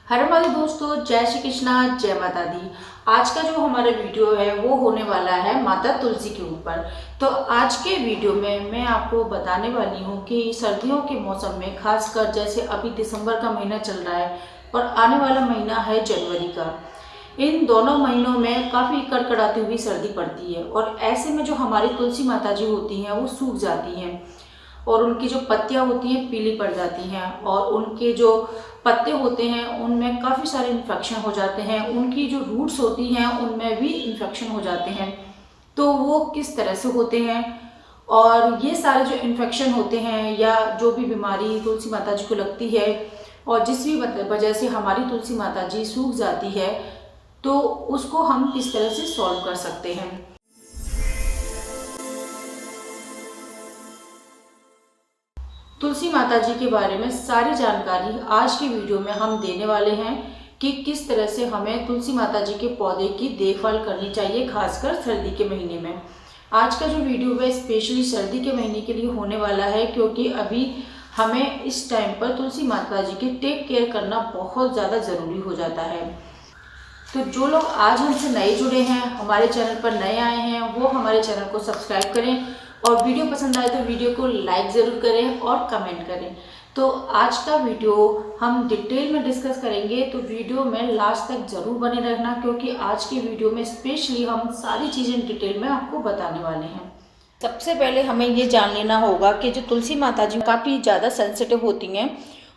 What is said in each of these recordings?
हर हमारे दोस्तों, जय श्री कृष्णा, जय माता दी। आज का जो हमारा वीडियो है वो होने वाला है माता तुलसी के ऊपर। तो आज के वीडियो में मैं आपको बताने वाली हूँ कि सर्दियों के मौसम में खासकर जैसे अभी दिसंबर का महीना चल रहा है और आने वाला महीना है जनवरी का। इन दोनों महीनों में काफ़ी कड़कड़ाती हुई सर्दी पड़ती है और ऐसे में जो हमारी तुलसी माता जी होती हैं वो सूख जाती हैं और उनकी जो पत्तियां होती हैं पीली पड़ जाती हैं और उनके जो पत्ते होते हैं उनमें काफ़ी सारे इन्फेक्शन हो जाते हैं। उनकी जो रूट्स होती हैं उनमें भी इन्फेक्शन हो जाते हैं। तो वो किस तरह से होते हैं और ये सारे जो इन्फेक्शन होते हैं या जो भी बीमारी तुलसी माता जी को लगती है और जिस भी वजह से हमारी तुलसी माता जी सूख जाती है, तो उसको हम किस तरह से सॉल्व कर सकते हैं। तुलसी माता जी के बारे में सारी जानकारी आज की वीडियो में हम देने वाले हैं कि किस तरह से हमें तुलसी माता जी के पौधे की देखभाल करनी चाहिए, खासकर सर्दी के महीने में। आज का जो वीडियो है स्पेशली सर्दी के महीने के लिए होने वाला है, क्योंकि अभी हमें इस टाइम पर तुलसी माता जी की टेक केयर करना बहुत ज़्यादा ज़रूरी हो जाता है। तो जो लोग आज हमसे नए जुड़े हैं, हमारे चैनल पर नए आए हैं, वो हमारे चैनल को सब्सक्राइब करें और वीडियो पसंद आए तो वीडियो को लाइक ज़रूर करें और कमेंट करें। तो आज का वीडियो हम डिटेल में डिस्कस करेंगे, तो वीडियो में लास्ट तक ज़रूर बने रहना, क्योंकि आज की वीडियो में स्पेशली हम सारी चीज़ें डिटेल में आपको बताने वाले हैं। सबसे पहले हमें ये जान लेना होगा कि जो तुलसी माता जी काफ़ी ज़्यादा सेंसिटिव होती हैं,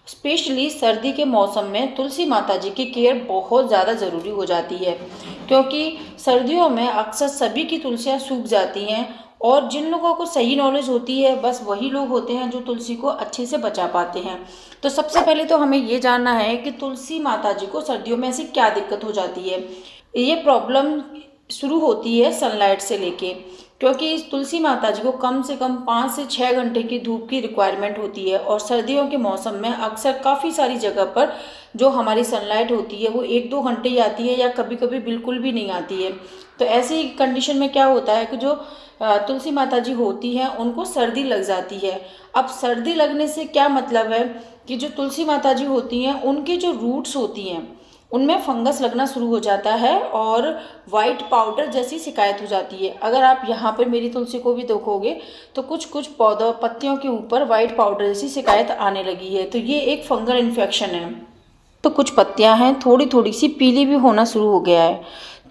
स्पेशली सर्दी के मौसम में तुलसी माता जी की केयर बहुत ज़्यादा ज़रूरी हो जाती है, क्योंकि सर्दियों में अक्सर सभी की तुलसियाँ सूख जाती हैं और जिन लोगों को सही नॉलेज होती है बस वही लोग होते हैं जो तुलसी को अच्छे से बचा पाते हैं। तो सबसे पहले तो हमें ये जानना है कि तुलसी माता जी को सर्दियों में ऐसी क्या दिक्कत हो जाती है। ये प्रॉब्लम शुरू होती है सनलाइट से लेके, क्योंकि तुलसी माता जी को कम से कम 5 से 6 घंटे की धूप की रिक्वायरमेंट होती है और सर्दियों के मौसम में अक्सर काफ़ी सारी जगह पर जो हमारी सनलाइट होती है वो 1-2 घंटे ही आती है या कभी कभी बिल्कुल भी नहीं आती है। तो ऐसी कंडीशन में क्या होता है कि जो तुलसी माता जी होती हैं उनको सर्दी लग जाती है। अब सर्दी लगने से क्या मतलब है कि जो तुलसी माता जी होती हैं उनकी जो रूट्स होती हैं उनमें फंगस लगना शुरू हो जाता है और वाइट पाउडर जैसी शिकायत हो जाती है। अगर आप यहाँ पर मेरी तुलसी को भी देखोगे तो कुछ कुछ पौधों पत्तियों के ऊपर वाइट पाउडर जैसी शिकायत आने लगी है, तो ये एक फंगल इन्फेक्शन है। तो कुछ पत्तियां हैं थोड़ी थोड़ी सी पीली भी होना शुरू हो गया है।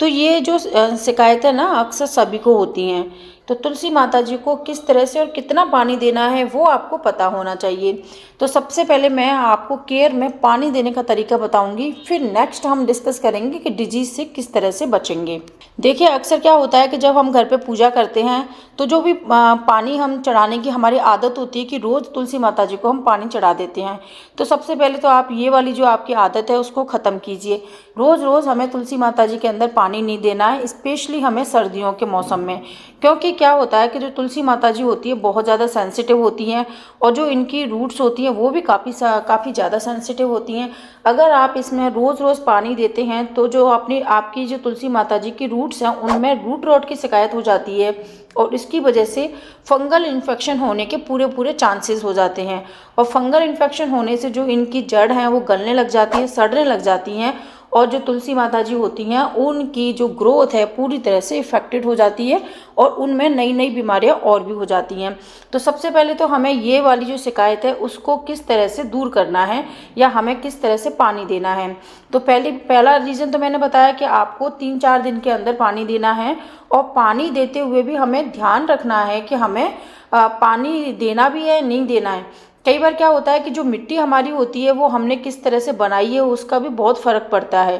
तो ये जो शिकायतें ना अक्सर सभी को होती हैं। तो तुलसी माता जी को किस तरह से और कितना पानी देना है वो आपको पता होना चाहिए। तो सबसे पहले मैं आपको केयर में पानी देने का तरीका बताऊंगी, फिर नेक्स्ट हम डिस्कस करेंगे कि डिजीज से किस तरह से बचेंगे। देखिए अक्सर क्या होता है कि जब हम घर पे पूजा करते हैं तो जो भी पानी हम चढ़ाने की हमारी आदत होती है कि रोज़ तुलसी माता जी को हम पानी चढ़ा देते हैं। तो सबसे पहले तो आप ये वाली जो आपकी आदत है उसको ख़त्म कीजिए। रोज़ रोज़ हमें तुलसी माता जी के अंदर पानी नहीं देना है, स्पेशली हमें सर्दियों के मौसम में। क्योंकि क्या होता है कि जो तुलसी माता जी होती है बहुत ज़्यादा सेंसिटिव होती हैं और जो इनकी रूट्स होती हैं वो भी काफ़ी ज़्यादा सेंसिटिव होती हैं। अगर आप इसमें रोज़ रोज़ पानी देते हैं तो जो आपकी जो तुलसी माता जी की रूट्स हैं उनमें रूट रॉट की शिकायत हो जाती है और इसकी वजह से फंगल इन्फेक्शन होने के पूरे पूरे चांसेस हो जाते हैं। और फंगल इन्फेक्शन होने से जो इनकी जड़ हैं वो गलने लग जाती है, सड़ने लग जाती हैं और जो तुलसी माता जी होती हैं उनकी जो ग्रोथ है पूरी तरह से इफेक्टेड हो जाती है और उनमें नई नई बीमारियां और भी हो जाती हैं। तो सबसे पहले तो हमें ये वाली जो शिकायत है उसको किस तरह से दूर करना है या हमें किस तरह से पानी देना है। तो पहला रीज़न तो मैंने बताया कि आपको 3-4 दिन के अंदर पानी देना है और पानी देते हुए भी हमें ध्यान रखना है कि हमें पानी देना भी है नहीं देना है। कई बार क्या होता है कि जो मिट्टी हमारी होती है वो हमने किस तरह से बनाई है उसका भी बहुत फ़र्क पड़ता है।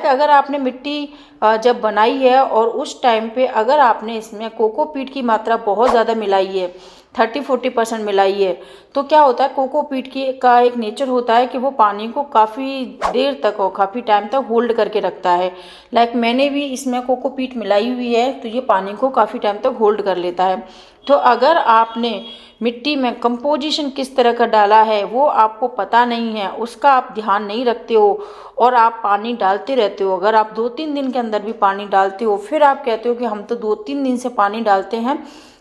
अगर आपने मिट्टी जब बनाई है और उस टाइम पे अगर आपने इसमें कोकोपीट की मात्रा बहुत ज़्यादा मिलाई है, 30-40% मिलाई है, तो क्या होता है कोकोपीट की का एक नेचर होता है कि वो पानी को काफ़ी देर तक और काफ़ी टाइम तक होल्ड करके रखता है। मैंने भी इसमें कोकोपीट मिलाई हुई है तो ये पानी को काफ़ी टाइम तक होल्ड कर लेता है। तो अगर आपने मिट्टी में कंपोजिशन किस तरह का डाला है वो आपको पता नहीं है, उसका आप ध्यान नहीं रखते हो और आप पानी डालते रहते हो, अगर आप 2-3 दिन के अंदर भी पानी डालते हो फिर आप कहते हो कि हम तो 2-3 दिन से पानी डालते हैं,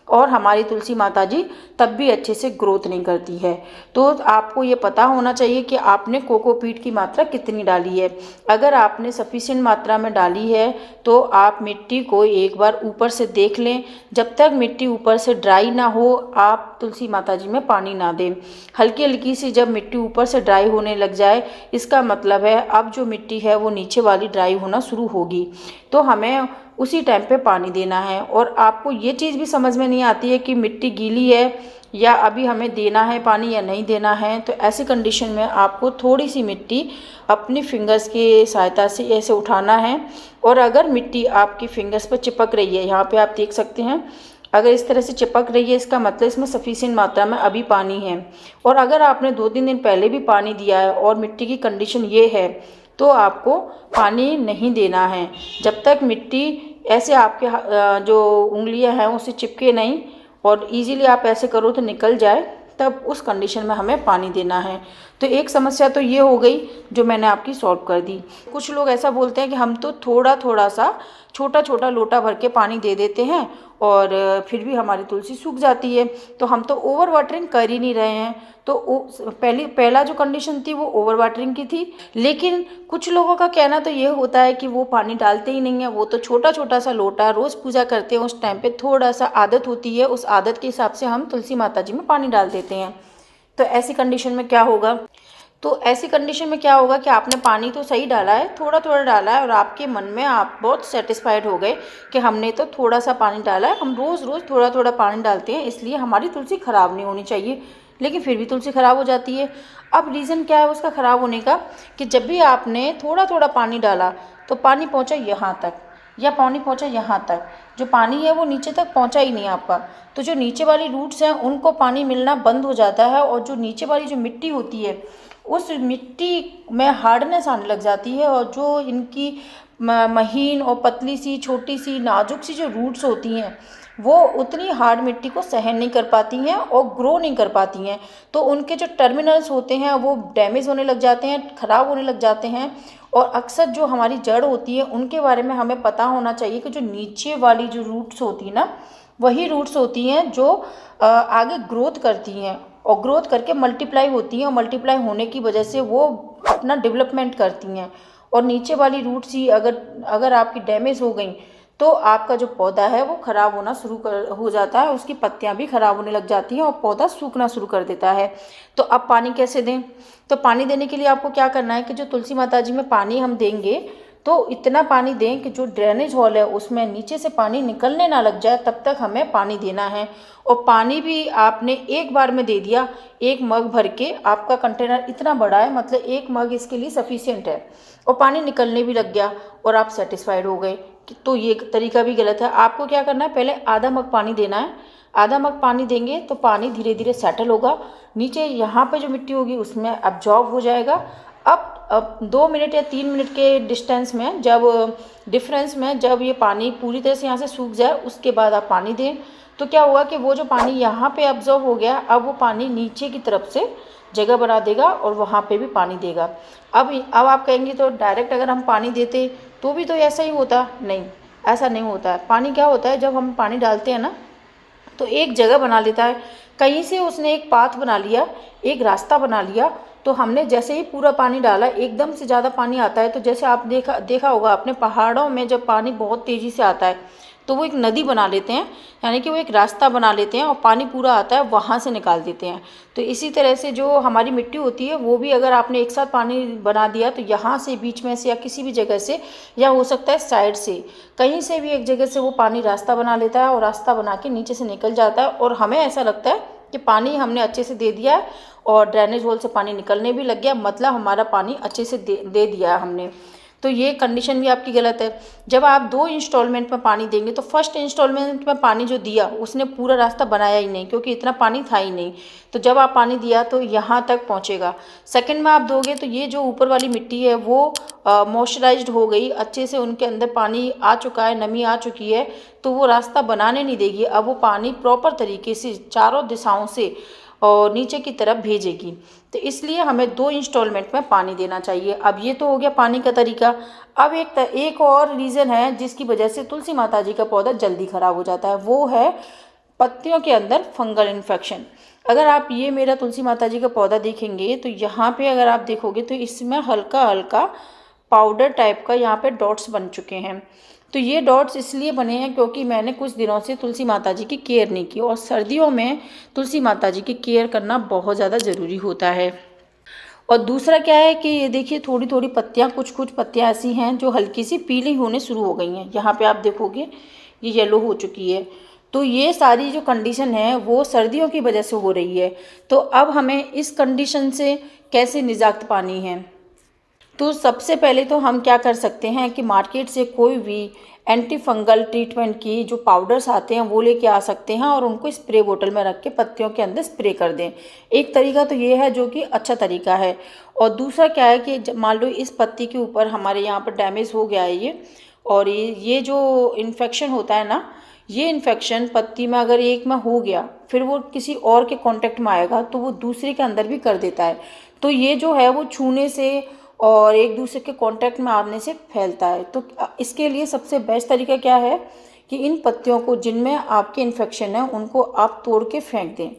और हमारी तुलसी माता जी तब भी अच्छे से ग्रोथ नहीं करती है। तो आपको ये पता होना चाहिए कि आपने कोकोपीट की मात्रा कितनी डाली है। अगर आपने सफिशिएंट मात्रा में डाली है तो आप मिट्टी को एक बार ऊपर से देख लें। जब तक मिट्टी ऊपर से ड्राई ना हो आप तुलसी माता जी में पानी ना दें। हल्की हल्की सी जब मिट्टी ऊपर से ड्राई होने लग जाए इसका मतलब है अब जो मिट्टी है वो नीचे वाली ड्राई होना शुरू होगी, तो हमें उसी टाइम पे पानी देना है। और आपको ये चीज़ भी समझ में नहीं आती है कि मिट्टी गीली है या अभी हमें देना है पानी या नहीं देना है, तो ऐसी कंडीशन में आपको थोड़ी सी मिट्टी अपनी फिंगर्स की सहायता से ऐसे उठाना है। और अगर मिट्टी आपकी फिंगर्स पर चिपक रही है, यहाँ पे आप देख सकते हैं, अगर इस तरह से चिपक रही है इसका मतलब इसमें सफिशिएंट मात्रा में अभी पानी है। और अगर आपने 2-3 दिन पहले भी पानी दिया है और मिट्टी की कंडीशन ये है तो आपको पानी नहीं देना है। जब तक मिट्टी ऐसे आपके जो उंगलियां हैं उससे चिपके नहीं और इजीली आप ऐसे करो तो निकल जाए, तब उस कंडीशन में हमें पानी देना है। तो एक समस्या तो ये हो गई जो मैंने आपकी सॉल्व कर दी। कुछ लोग ऐसा बोलते हैं कि हम तो थोड़ा थोड़ा सा छोटा छोटा लोटा भर के पानी दे देते हैं और फिर भी हमारी तुलसी सूख जाती है, तो हम तो ओवर वाटरिंग कर ही नहीं रहे हैं। तो पहला जो कंडीशन थी वो ओवर वाटरिंग की थी। लेकिन कुछ लोगों का कहना तो ये होता है कि वो पानी डालते ही नहीं है, वो तो छोटा छोटा सा लोटा रोज़ पूजा करते हैं उस टाइम पे थोड़ा सा आदत होती है, उस आदत के हिसाब से हम तुलसी माता जी में पानी डाल देते हैं। तो ऐसी कंडीशन में क्या होगा, तो ऐसी कंडीशन में क्या होगा कि आपने पानी तो सही डाला है, थोड़ा थोड़ा डाला है और आपके मन में आप बहुत सेटिस्फाइड हो गए कि हमने तो थोड़ा सा पानी डाला है, हम रोज़ रोज़ थोड़ा थोड़ा पानी डालते हैं इसलिए हमारी तुलसी ख़राब नहीं होनी चाहिए, लेकिन फिर भी तुलसी ख़राब हो जाती है। अब रीज़न क्या है उसका ख़राब होने का, कि जब भी आपने थोड़ा थोड़ा पानी डाला तो पानी पहुँचा यहाँ तक या पानी पहुँचा यहाँ तक, जो पानी है वो नीचे तक पहुँचा ही नहीं आपका। तो जो नीचे वाली रूट्स हैं उनको पानी मिलना बंद हो जाता है और जो नीचे वाली जो मिट्टी होती है उस मिट्टी में हार्डनेस आने लग जाती है और जो इनकी महीन और पतली सी छोटी सी नाजुक सी जो रूट्स होती हैं वो उतनी हार्ड मिट्टी को सहन नहीं कर पाती हैं और ग्रो नहीं कर पाती हैं। तो उनके जो टर्मिनल्स होते हैं वो डैमेज होने लग जाते हैं, ख़राब होने लग जाते हैं। और अक्सर जो हमारी जड़ होती है उनके बारे में हमें पता होना चाहिए कि जो नीचे वाली जो रूट्स होती है ना वही रूट्स होती हैं जो आगे ग्रोथ करती हैं और ग्रोथ करके मल्टीप्लाई होती हैं और मल्टीप्लाई होने की वजह से वो अपना डेवलपमेंट करती हैं। और नीचे वाली रूट्स ही अगर आपकी डैमेज हो गई तो आपका जो पौधा है वो ख़राब होना हो जाता है, उसकी पत्तियां भी ख़राब होने लग जाती हैं और पौधा सूखना शुरू कर देता है। तो अब पानी कैसे दें, तो पानी देने के लिए आपको क्या करना है कि जो तुलसी माता जी में पानी हम देंगे तो इतना पानी दें कि जो ड्रेनेज हॉल है उसमें नीचे से पानी निकलने ना लग जाए, तब तक हमें पानी देना है। और पानी भी आपने एक बार में दे दिया, एक मग भर के, आपका कंटेनर इतना बड़ा है मतलब एक मग इसके लिए सफिशिएंट है और पानी निकलने भी लग गया और आप सेटिस्फाइड हो गए, तो ये तरीका भी गलत है। आपको क्या करना है, पहले आधा मग पानी देना है। आधा मग पानी देंगे तो पानी धीरे धीरे सेटल होगा, नीचे यहाँ पे जो मिट्टी होगी उसमें अब्जॉर्ब हो जाएगा। अब 2 मिनट या 3 मिनट के डिफरेंस में जब ये पानी पूरी तरह से यहाँ से सूख जाए उसके बाद आप पानी दें, तो क्या होगा कि वो जो पानी यहाँ पे अब्जॉर्ब हो गया अब वो पानी नीचे की तरफ से जगह बना देगा और वहाँ पे भी पानी देगा। अब आप कहेंगे तो डायरेक्ट अगर हम पानी देते तो भी तो ऐसा ही होता, नहीं, ऐसा नहीं होता है। पानी क्या होता है, जब हम पानी डालते हैं ना तो एक जगह बना लेता है, कहीं से उसने एक पाथ बना लिया, एक रास्ता बना लिया। तो हमने जैसे ही पूरा पानी डाला एकदम से ज़्यादा पानी आता है, तो जैसे आप देखा होगा अपने पहाड़ों में जब पानी बहुत तेज़ी से आता है तो वो एक नदी बना लेते हैं, यानी कि वो एक रास्ता बना लेते हैं और पानी पूरा आता है वहाँ से निकाल देते हैं। तो इसी तरह से जो हमारी मिट्टी होती है वो भी अगर आपने एक साथ पानी बना दिया तो यहाँ से बीच में से या किसी भी जगह से, या हो सकता है साइड से, कहीं से भी एक जगह से वो पानी रास्ता बना लेता है और रास्ता बना के नीचे से निकल जाता है और हमें ऐसा लगता है कि पानी हमने अच्छे से दे दिया है और ड्रेनेज होल से पानी निकलने भी लग गया, मतलब हमारा पानी अच्छे से दे दिया है हमने। तो ये कंडीशन भी आपकी गलत है। जब आप 2 इंस्टॉलमेंट में पानी देंगे तो फर्स्ट इंस्टॉलमेंट में पानी जो दिया उसने पूरा रास्ता बनाया ही नहीं, क्योंकि इतना पानी था ही नहीं। तो जब आप पानी दिया तो यहाँ तक पहुँचेगा। सेकंड में आप दोगे तो ये जो ऊपर वाली मिट्टी है वो मॉइस्चराइज्ड हो गई, अच्छे से उनके अंदर पानी आ चुका है, नमी आ चुकी है, तो वो रास्ता बनाने नहीं देगी। अब वो पानी प्रॉपर तरीके से चारों दिशाओं से और नीचे की तरफ भेजेगी। तो इसलिए हमें 2 इंस्टॉलमेंट में पानी देना चाहिए। अब ये तो हो गया पानी का तरीका। अब एक और रीज़न है जिसकी वजह से तुलसी माता जी का पौधा जल्दी ख़राब हो जाता है, वो है पत्तियों के अंदर फंगल इन्फेक्शन। अगर आप ये मेरा तुलसी माता जी का पौधा देखेंगे तो यहाँ पे अगर आप देखोगे तो इसमें हल्का हल्का पाउडर टाइप का यहाँ पे डॉट्स बन चुके हैं। तो ये डॉट्स इसलिए बने हैं क्योंकि मैंने कुछ दिनों से तुलसी माता जी की केयर नहीं की, और सर्दियों में तुलसी माता जी की केयर करना बहुत ज़्यादा ज़रूरी होता है। और दूसरा क्या है कि ये देखिए थोड़ी थोड़ी पत्तियाँ, कुछ कुछ पत्तियाँ ऐसी हैं जो हल्की सी पीली होने शुरू हो गई हैं। यहाँ पे आप देखोगे ये येलो हो चुकी है। तो ये सारी जो कंडीशन है वो सर्दियों की वजह से हो रही है। तो अब हमें इस कंडीशन से कैसे निजात पानी है, तो सबसे पहले तो हम क्या कर सकते हैं कि मार्केट से कोई भी एंटी फंगल ट्रीटमेंट की जो पाउडर्स आते हैं वो लेके आ सकते हैं और उनको स्प्रे बोतल में रख के पत्तियों के अंदर स्प्रे कर दें। एक तरीका तो ये है जो कि अच्छा तरीका है। और दूसरा क्या है कि मान लो इस पत्ती के ऊपर हमारे यहाँ पर डैमेज हो गया है ये, और ये जो इन्फेक्शन होता है ना, ये इन्फेक्शन पत्ती में अगर एक में हो गया फिर वो किसी और के कांटेक्ट में आएगा तो वो दूसरे के अंदर भी कर देता है। तो ये जो है वो छूने से और एक दूसरे के कांटेक्ट में आने से फैलता है। तो इसके लिए सबसे बेस्ट तरीका क्या है कि इन पत्तियों को जिनमें आपके इन्फेक्शन है उनको आप तोड़ के फेंक दें।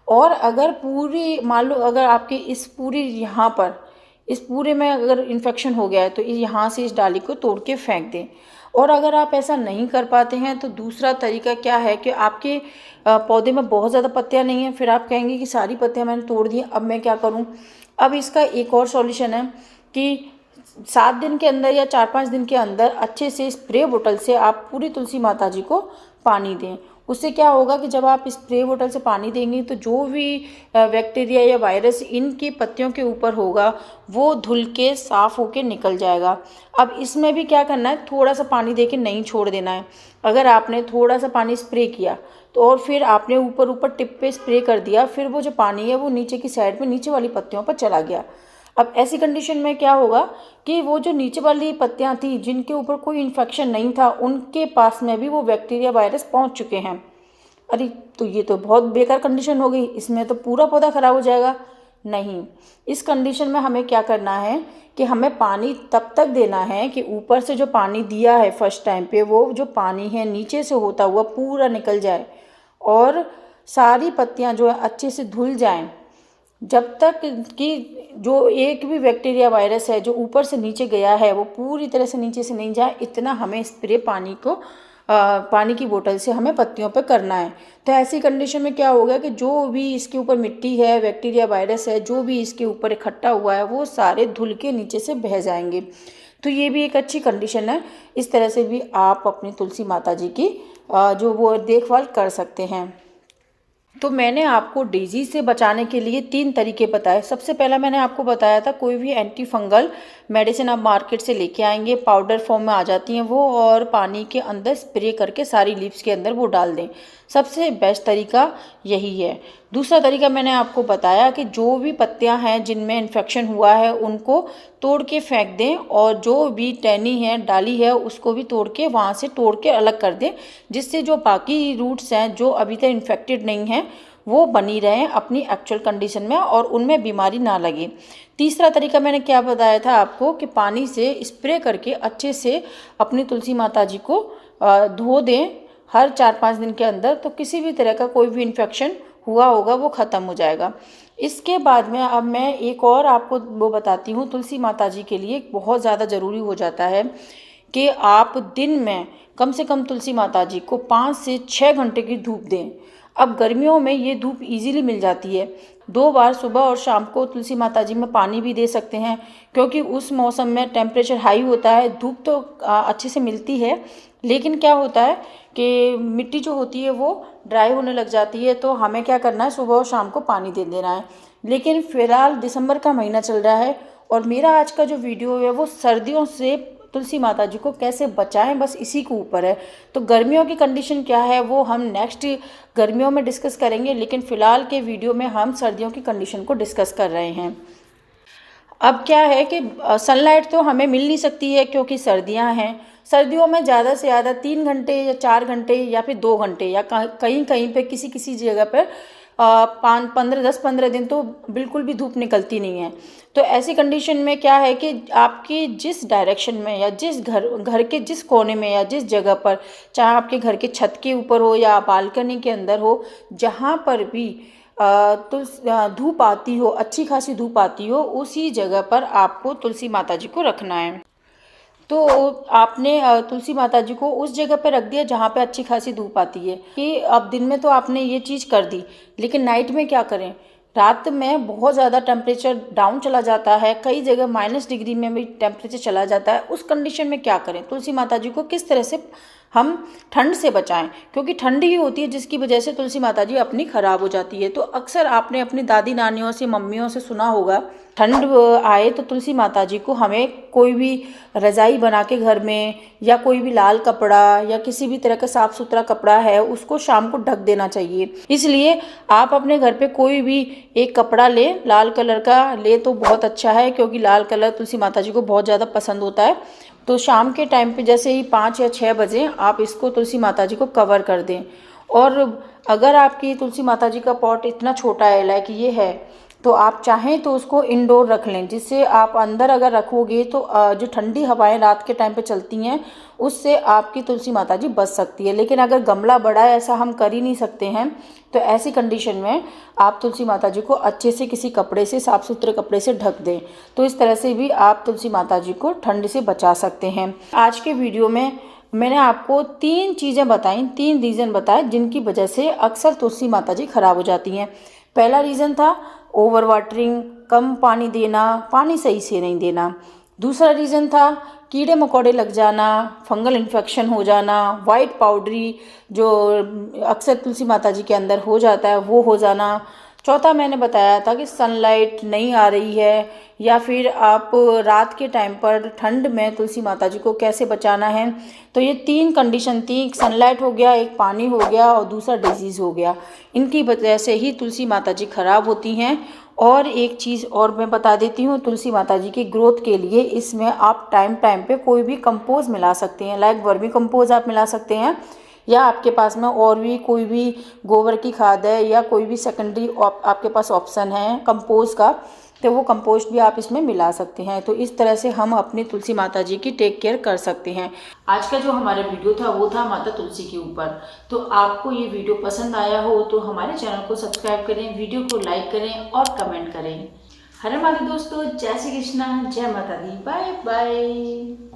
और अगर पूरी मान लो अगर आपके इस पूरी यहाँ पर इस पूरे में अगर इन्फेक्शन हो गया है तो यहाँ से इस डाली को तोड़ के फेंक दें। और अगर आप ऐसा नहीं कर पाते हैं तो दूसरा तरीका क्या है कि आपके पौधे में बहुत ज़्यादा पत्तियाँ नहीं हैं, फिर आप कहेंगे कि सारी पत्तियाँ मैंने तोड़ दी, अब मैं क्या करूँ। अब इसका एक और सॉल्यूशन है कि 7 दिन के अंदर या 4-5 दिन के अंदर अच्छे से स्प्रे बोतल से आप पूरी तुलसी माता जी को पानी दें। उससे क्या होगा कि जब आप स्प्रे बोतल से पानी देंगे तो जो भी बैक्टीरिया या वायरस इनकी पत्तियों के ऊपर होगा वो धुल के साफ़ होके निकल जाएगा। अब इसमें भी क्या करना है, थोड़ा सा पानी दे के नहीं छोड़ देना है। अगर आपने थोड़ा सा पानी स्प्रे किया तो और फिर आपने ऊपर ऊपर टिप पे स्प्रे कर दिया, फिर वो जो पानी है वो नीचे की साइड में नीचे वाली पत्तियों पर चला गया। अब ऐसी कंडीशन में क्या होगा कि वो जो नीचे वाली पत्तियां थी जिनके ऊपर कोई इन्फेक्शन नहीं था उनके पास में भी वो बैक्टीरिया वायरस पहुंच चुके हैं। अरे तो ये तो बहुत बेकार कंडीशन हो गई, इसमें तो पूरा पौधा खराब हो जाएगा। नहीं, इस कंडीशन में हमें क्या करना है कि हमें पानी तब तक देना है कि ऊपर से जो पानी दिया है फर्स्ट टाइम पे वो जो पानी है नीचे से होता हुआ पूरा निकल जाए और सारी पत्तियां जो है अच्छे से धुल जाएं। जब तक कि जो एक भी बैक्टीरिया वायरस है जो ऊपर से नीचे गया है वो पूरी तरह से नीचे से नहीं जाए, इतना हमें स्प्रे पानी की बोतल से हमें पत्तियों पर करना है। तो ऐसी कंडीशन में क्या होगा कि जो भी इसके ऊपर मिट्टी है, बैक्टीरिया वायरस है, जो भी इसके ऊपर इकट्ठा हुआ है वो सारे धुल के नीचे से बह जाएंगे। तो ये भी एक अच्छी कंडीशन है। इस तरह से भी आप अपनी तुलसी माता जी की जो वो देखभाल कर सकते हैं। तो मैंने आपको डिजीज़ से बचाने के लिए 3 तरीके बताए। सबसे पहला मैंने आपको बताया था कोई भी एंटी फंगल मेडिसिन आप मार्केट से लेके आएंगे, पाउडर फॉर्म में आ जाती हैं वो, और पानी के अंदर स्प्रे करके सारी लीव्स के अंदर वो डाल दें। सबसे बेस्ट तरीका यही है। दूसरा तरीका मैंने आपको बताया कि जो भी पत्तियां हैं जिनमें इन्फेक्शन हुआ है उनको तोड़ के फेंक दें, और जो भी टहनी है, डाली है, उसको भी तोड़ के वहाँ से तोड़ के अलग कर दें, जिससे जो बाकी रूट्स हैं जो अभी तक इन्फेक्टेड नहीं हैं वो बनी रहें अपनी एक्चुअल कंडीशन में और उनमें बीमारी ना लगे। तीसरा तरीका मैंने क्या बताया था आपको कि पानी से स्प्रे करके अच्छे से अपनी तुलसी माता जी को धो दें हर 4-5 दिन के अंदर, तो किसी भी तरह का कोई भी इन्फेक्शन हुआ होगा वो ख़त्म हो जाएगा। इसके बाद में अब मैं एक और आपको वो बताती हूँ। तुलसी माता जी के लिए बहुत ज़्यादा ज़रूरी हो जाता है कि आप दिन में कम से कम तुलसी माता जी को 5 से 6 घंटे की धूप दें। अब गर्मियों में ये धूप इजीली मिल जाती है। 2 बार सुबह और शाम को तुलसी माता जी में पानी भी दे सकते हैं, क्योंकि उस मौसम में टेम्परेचर हाई होता है। धूप तो अच्छे से मिलती है, लेकिन क्या होता है कि मिट्टी जो होती है वो ड्राई होने लग जाती है। तो हमें क्या करना है, सुबह और शाम को पानी दे देना है। लेकिन फ़िलहाल दिसंबर का महीना चल रहा है और मेरा आज का जो वीडियो है वो सर्दियों से तुलसी माता जी को कैसे बचाएं बस इसी के ऊपर है। तो गर्मियों की कंडीशन क्या है वो हम नेक्स्ट गर्मियों में डिस्कस करेंगे, लेकिन फ़िलहाल के वीडियो में हम सर्दियों की कंडीशन को डिस्कस कर रहे हैं। अब क्या है कि सनलाइट तो हमें मिल नहीं सकती है क्योंकि सर्दियां हैं। सर्दियों में ज़्यादा से ज़्यादा 3 घंटे या 4 घंटे या फिर 2 घंटे या कहीं कहीं पे किसी किसी जगह पर पाँच 10-15 दिन तो बिल्कुल भी धूप निकलती नहीं है। तो ऐसी कंडीशन में क्या है कि आपकी जिस डायरेक्शन में या जिस घर के जिस कोने में या जिस जगह पर, चाहे आपके घर के छत के ऊपर हो या बालकनी के अंदर हो, जहाँ पर भी धूप आती हो, अच्छी खासी धूप आती हो, उसी जगह पर आपको तुलसी माता जी को रखना है। तो आपने तुलसी माता जी को उस जगह पे रख दिया जहाँ पे अच्छी खासी धूप आती है। कि अब दिन में तो आपने ये चीज़ कर दी, लेकिन नाइट में क्या करें? रात में बहुत ज़्यादा टेम्परेचर डाउन चला जाता है, कई जगह -डिग्री में भी टेम्परेचर चला जाता है। उस कंडीशन में क्या करें? तुलसी माता जी को किस तरह से हम ठंड से बचाएं? क्योंकि ठंड ही होती है जिसकी वजह से तुलसी माता जी अपनी ख़राब हो जाती है। तो अक्सर आपने अपनी दादी नानियों से, मम्मियों से सुना होगा, ठंड आए तो तुलसी माता जी को हमें कोई भी रज़ाई बना के घर में, या कोई भी लाल कपड़ा या किसी भी तरह का साफ़ सुथरा कपड़ा है, उसको शाम को ढक देना चाहिए। इसलिए आप अपने घर पे कोई भी एक कपड़ा लें, लाल कलर का ले तो बहुत अच्छा है, क्योंकि लाल कलर तुलसी माता जी को बहुत ज़्यादा पसंद होता है। तो शाम के टाइम पे जैसे ही 5 या 6 बजे आप इसको तुलसी माता जी को कवर कर दें। और अगर आपकी तुलसी माता जी का पॉट इतना छोटा है, लाइक ये है, तो आप चाहें तो उसको इंडोर रख लें, जिससे आप अंदर अगर रखोगे तो जो ठंडी हवाएं रात के टाइम पे चलती हैं, उससे आपकी तुलसी माता जी बच सकती है। लेकिन अगर गमला बड़ा है, ऐसा हम कर ही नहीं सकते हैं, तो ऐसी कंडीशन में आप तुलसी माता जी को अच्छे से किसी कपड़े से, साफ़ सुथरे कपड़े से ढक दें। तो इस तरह से भी आप तुलसी माता जी को ठंड से बचा सकते हैं। आज के वीडियो में मैंने आपको 3 चीज़ें बताई, 3 रीज़न बताए जिनकी वजह से अक्सर तुलसी माता जी खराब हो जाती हैं। पहला रीज़न था ओवर वाटरिंग, कम पानी देना, पानी सही से नहीं देना। दूसरा रीज़न था कीड़े मकोड़े लग जाना, फंगल इन्फेक्शन हो जाना, वाइट पाउडरी जो अक्सर तुलसी माता जी के अंदर हो जाता है, वो हो जाना। चौथा मैंने बताया था कि सनलाइट नहीं आ रही है, या फिर आप रात के टाइम पर ठंड में तुलसी माता जी को कैसे बचाना है। तो ये 3 कंडीशन थी, एक सनलाइट हो गया, एक पानी हो गया और दूसरा डिजीज़ हो गया। इनकी वजह से ही तुलसी माता जी खराब होती हैं। और एक चीज़ और मैं बता देती हूँ, तुलसी माता जी की ग्रोथ के लिए इसमें आप टाइम टाइम पे कोई भी कंपोज मिला सकते हैं, लाइक वर्मी कंपोज आप मिला सकते हैं, या आपके पास में और भी कोई भी गोबर की खाद है, या कोई भी सेकेंडरी आपके पास ऑप्शन है कंपोज का, तो वो कंपोस्ट भी आप इसमें मिला सकते हैं। तो इस तरह से हम अपनी तुलसी माता जी की टेक केयर कर सकते हैं। आज का जो हमारा वीडियो था वो था माता तुलसी के ऊपर। तो आपको ये वीडियो पसंद आया हो तो हमारे चैनल को सब्सक्राइब करें, वीडियो को लाइक करें और कमेंट करें। हरे माता दोस्तों, जय श्री कृष्णा, जय माता दी, बाय बाय।